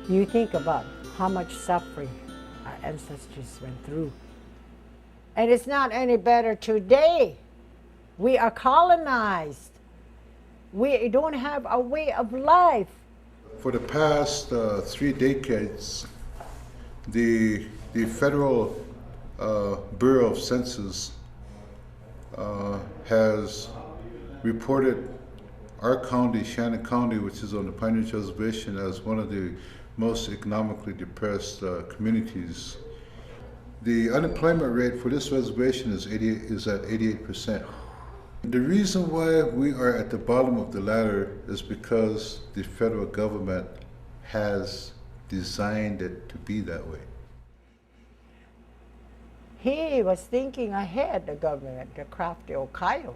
You think about how much suffering our ancestors went through. And it's not any better today. We are colonized. We don't have a way of life. For the past 3 decades, the Federal Bureau of Census has reported our county, Shannon County, which is on the Pine Ridge Reservation, as one of the most economically depressed communities. The unemployment rate for this reservation is at 88%. The reason why we are at the bottom of the ladder is because the federal government has designed it to be that way. He was thinking ahead, the government, the crafty Ohio.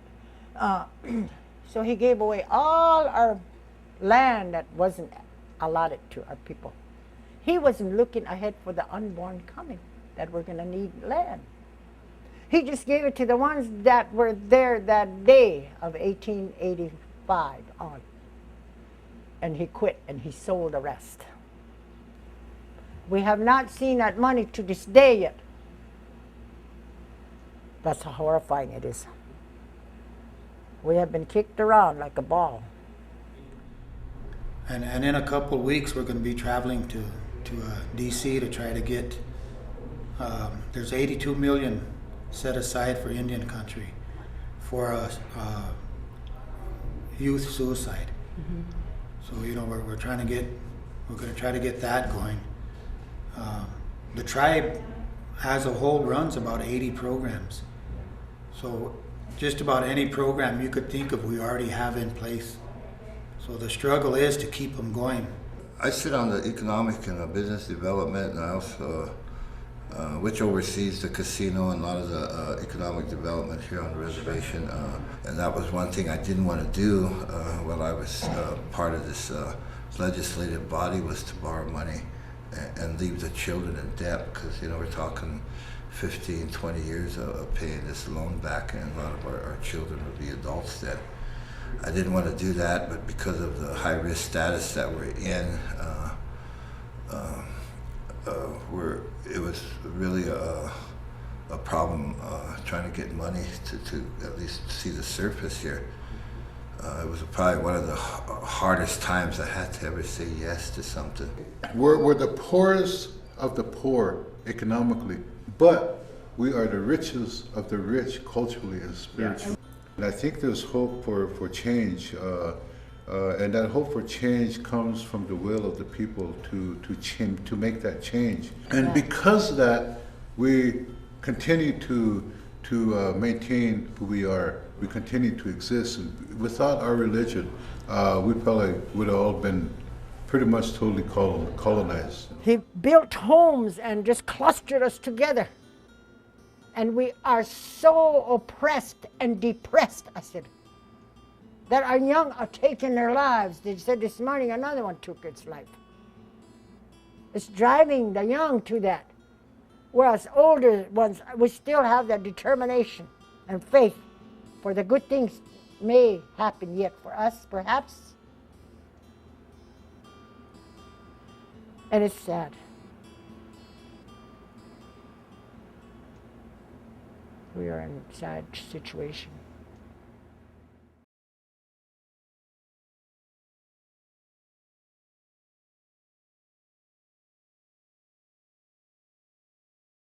So he gave away all our land that wasn't allotted to our people. He wasn't looking ahead for the unborn coming, that we're going to need land. He just gave it to the ones that were there that day of 1885 on. And he quit and he sold the rest. We have not seen that money to this day yet. That's how horrifying it is. We have been kicked around like a ball. And in a couple of weeks, we're going to be traveling to D.C. to try to get, there's 82 million set aside for Indian country for youth suicide. Mm-hmm. So, you know, we're going to try to get that going. The tribe as a whole runs about 80 programs. So just about any program you could think of, we already have in place. So the struggle is to keep them going. I sit on the economic and business development, and I also, which oversees the casino and a lot of the economic development here on the reservation. And that was one thing I didn't want to do while I was part of this legislative body, was to borrow money and leave the children in debt, because, you know, we're talking 15, 20 years of paying this loan back, and a lot of our children would be adults then. I didn't want to do that, but because of the high-risk status that we're in, it was really a problem trying to get money to at least see the surface here. It was probably one of the hardest times I had to ever say yes to something. We're the poorest of the poor economically, but we are the richest of the rich culturally and spiritually. And I think there's hope for change, and that hope for change comes from the will of the people to make that change. And because of that, we continue to maintain who we are. We continue to exist. And without our religion, we probably would have all been pretty much totally colonized. He built homes and just clustered us together. And we are so oppressed and depressed, I said, that our young are taking their lives. They said this morning another one took its life. It's driving the young to that. Whereas older ones, we still have that determination and faith for the good things may happen yet for us, perhaps. And it's sad. We are in a sad situation.